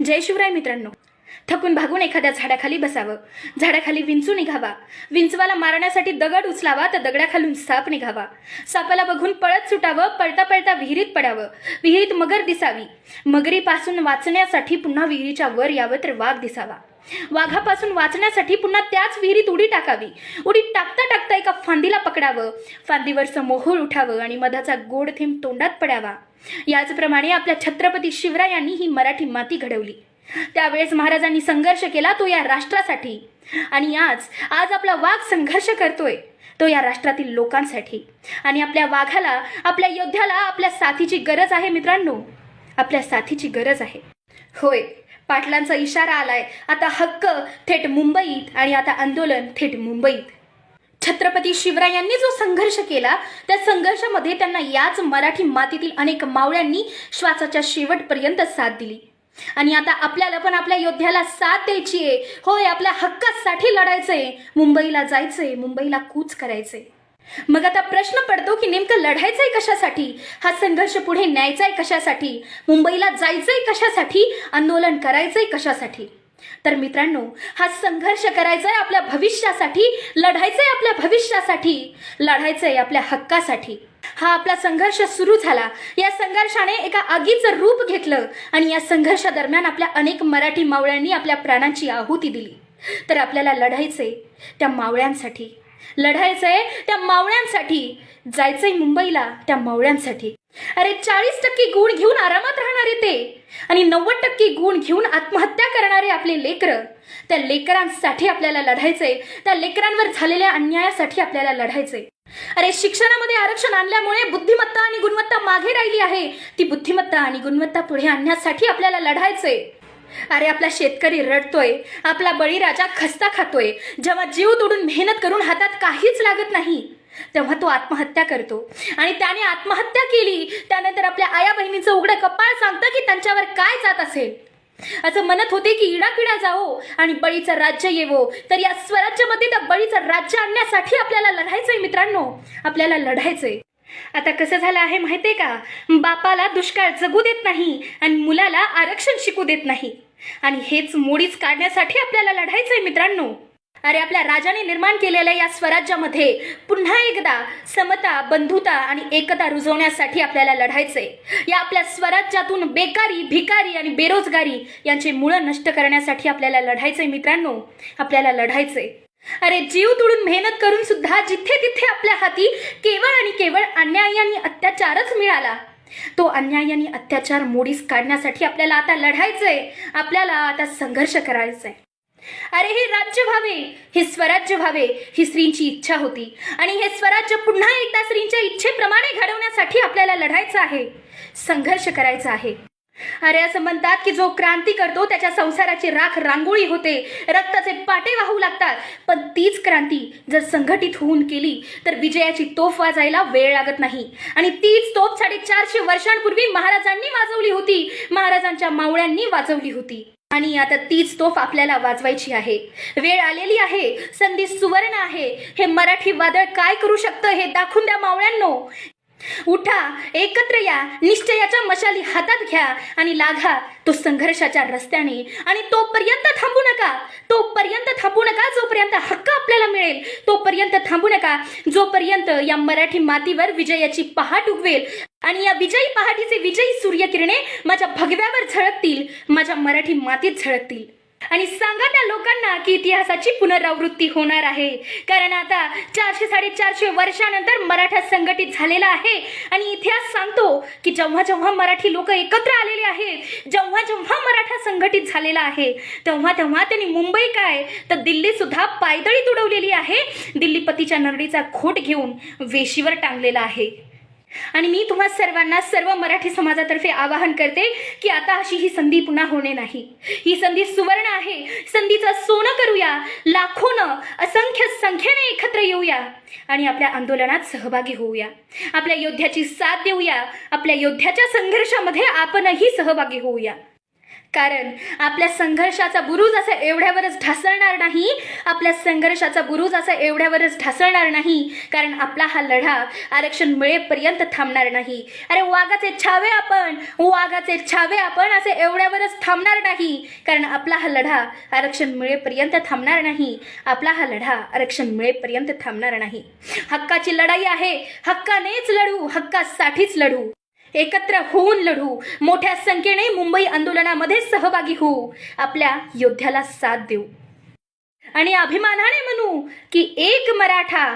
जय शिवराय मित्रांनो. थकून भागून एखाद्या झाडाखाली बसावं, झाडाखाली विंचू निघावा, विंचवाला मारण्यासाठी दगड उचलावा तर दगडाखालून साप निघावा, सापाला बघून पळत सुटावं, पळता पळता विहिरीत पडावं, विहिरीत मगर दिसावी, मगरीपासून वाचण्यासाठी पुन्हा विहिरीच्या वर यावं तर वाघ दिसावा, वाघापासून वाचण्यासाठी पुन्हा त्याच विहिरीत उडी टाकावी, उडी टाकता टाकता एका फांदीला पकडावं, फांदीवरचं मोहोळ उठावं आणि मधाचा गोड थेंब तोंडात पडावा. याचप्रमाणे आपल्या छत्रपती शिवरायांनी ही मराठी माती घडवली. त्यावेळेस महाराजांनी संघर्ष केला तो या राष्ट्रासाठी, आणि आज आपला वाघ संघर्ष करतोय तो या राष्ट्रातील लोकांसाठी. आणि आपल्या वाघाला, आपल्या योद्ध्याला आपल्या साथीची गरज आहे मित्रांनो, आपल्या साथीची गरज आहे. होय, पाटलांचा इशारा आलाय. आता हक्क थेट मुंबईत आणि आता आंदोलन थेट मुंबईत. छत्रपती शिवरायांनी जो संघर्ष केला त्या संघर्षामध्ये त्यांना याच मराठी मातीतील अनेक मावळ्यांनी श्वासाच्या शेवटपर्यंत साथ दिली. आणि आता आपल्याला पण आपल्या योद्ध्याला साथ द्यायची आहे. होय, आपल्या हक्कासाठी लढायचंय, मुंबईला जायचंय, मुंबईला कूच करायचंय. मग आता प्रश्न पडतो की नेमकं लढायचंय कशासाठी, हा संघर्ष पुढे न्यायचाय कशासाठी, मुंबईला जायचंय कशासाठी, आंदोलन करायचंय कशासाठी. तर मित्रांनो, हा संघर्ष करायचाय आपल्या भविष्यासाठी, लढायचंय आपल्या भविष्यासाठी, लढायचंय आपल्या हक्कासाठी. हा आपला संघर्ष सुरू झाला. या संघर्षाने एका आगीचं रूप घेतलं आणि या संघर्षादरम्यान आपल्या अनेक मराठी मावळ्यांनी आपल्या प्राणांची आहुती दिली. तर आपल्याला लढायचंय त्या मावळ्यांसाठी, लढायचंय त्या मावळ्यांसाठी, जायचंय मुंबईला त्या मावळ्यांसाठी. अरे 40% गुण घेऊन आरामात राहणारे ते आणि 90% गुण घेऊन आत्महत्या करणारे आपले लेकरं, त्या लेकरांसाठी आपल्याला लढायचंय, त्या लेकरांवर झालेल्या अन्यायासाठी आपल्याला लढायचंय. अरे शिक्षणामध्ये आरक्षण आणल्यामुळे बुद्धिमत्ता आणि गुणवत्ता मागे राहिली आहे. ती बुद्धिमत्ता आणि गुणवत्ता पुढे आणण्यासाठी आपल्याला लढायचंय. अरे आपला शेतकरी रडतोय, आपला बळीराजा खस्ता खातोय. जेव्हा जीव तोडून मेहनत करून हातात काहीच लागत नाही तेव्हा तो आत्महत्या करतो, आणि त्याने आत्महत्या केली त्यानंतर आपल्या आया बहिणीचं उघडं कपाळ सांगतं की त्यांच्यावर काय जात असेल. असं म्हणत होते की इडापिडा जावो आणि बळीचं राज्य येवो. तर या स्वराज्यामध्ये त्या बळीचं राज्य आणण्यासाठी आपल्याला लढायचंय मित्रांनो, आपल्याला लढायचंय. आता कसं झालं आहे माहितीये का, बापाला दुष्काळ जगू देत नाही आणि मुलाला आरक्षण शिकू देत नाही, आणि हेच मोडीच काढण्यासाठी आपल्याला लढायचंय मित्रांनो. अरे आपल्या राजाने निर्माण केलेल्या या स्वराज्यामध्ये पुन्हा एकदा समता, बंधुता आणि एकता रुजवण्यासाठी आपल्याला लढायचंय. या आपल्या स्वराज्यातून बेकारी, भिकारी आणि बेरोजगारी यांचे मूळ नष्ट करण्यासाठी आपल्याला लढायचंय मित्रांनो, आपल्याला लढायचंय. अरे जीव तोडून मेहनत करून सुद्धा जिथे तिथे आपल्या हाती केवळ आणि केवळ अन्याय आणि अत्याचारच मिळाला. तो अन्याय आणि अत्याचार मोडीस काढण्यासाठी आपल्याला आता लढायचंय, आपल्याला आता संघर्ष करायचंय. अरे हे राज्य व्हावे, हे स्वराज्य व्हावे ही स्त्रींची इच्छा होती, आणि हे स्वराज्य पुन्हा एकदा स्त्रींच्या इच्छेप्रमाणे घडवण्यासाठी आपल्याला लढायचं आहे, संघर्ष करायचा आहे. अरे असं म्हणतात की जो क्रांती करतो त्याच्या संसाराची राख रांगोळी होते, रक्ताचे पाटे वाहू लागतात. पण तीच क्रांती जर संघटित होऊन केली तर विजयाची तोफ वाजायला वेळ लागत नाही. आणि तीच तोफ 450 वर्षांपूर्वी महाराजांनी वाजवली होती, महाराजांच्या मावळ्यांनी वाजवली होती, आणि आता तीच तोफ आपल्याला वाजवायची आहे. वेळ आलेली आहे, संधी सुवर्ण आहे. हे मराठी वादळ काय करू शकतं हे दाखवून द्या मावळ्यांनो. उठा, एकत्र या, निश्चयाच्या मशाली हातात घ्या आणि लागा तो संघर्षाच्या रस्त्याने. आणि तोपर्यंत थांबू नका, तोपर्यंत थांबू नका जोपर्यंत हक्क आपल्याला मिळेल, तोपर्यंत थांबू नका जोपर्यंत या मराठी मातीवर विजयाची पहाट उगवेल. आणि या विजयी पहाटीचे विजयी सूर्यकिरणे माझ्या भगव्यावर झळकतील, माझ्या मराठी मातीत झळकतील. आणि सांगा त्या लोकांना की इतिहासाची पुनरावृत्ती होणार आहे, कारण आता 400-450 वर्षानंतर मराठा संघटित झालेला आहे. आणि इतिहास सांगतो की जेव्हा जेव्हा मराठी लोक एकत्र आलेले आहेत, जेव्हा जेव्हा मराठा संघटित झालेला आहे, तेव्हा तेव्हा त्यांनी मुंबई काय तर दिल्ली सुद्धा पायदळी तुडवलेली आहे, दिल्लीपतीच्या नरडीचा खोट घेऊन वेशीवर टांगलेला आहे. आणि मी तुम्हा सर्वांना, सर्व मराठी समाजातर्फे आवाहन करते की आता अशी ही संधी पुन्हा होणे नाही. ही संधी सुवर्ण आहे, संधीचं सोनं करूया, लाखोनं, असंख्य संख्येने एकत्र येऊया आणि आपल्या आंदोलनात सहभागी होऊया, आपल्या योद्ध्याची साथ देऊया, आपल्या योद्ध्याच्या संघर्षामध्ये आपणही सहभागी होऊया. कारण आपल्या संघर्षाचा बुरुज असं एवढ्यावरच ढासळणार नाही, आपल्या संघर्षाचा बुरुज असं एवढ्यावरच ढासळणार नाही, कारण आपला हा लढा आरक्षण मिळेपर्यंत थांबणार नाही. अरे वाघाचे छावे आपण, वाघाचे छावे आपण असे एवढ्यावरच थांबणार नाही, कारण आपला हा लढा आरक्षण मिळेपर्यंत थांबणार नाही, आपला हा लढा आरक्षण मिळेपर्यंत थांबणार नाही. हक्काची लढाई आहे, हक्कानेच लढू, हक्कासाठीच लढू, एकत्र होऊन लढू, मोठ्या संख्येने मुंबई आंदोलनामध्ये सहभागी होऊ, आपल्या योद्ध्याला साथ देऊ आणि अभिमानाने म्हणू की एक मराठा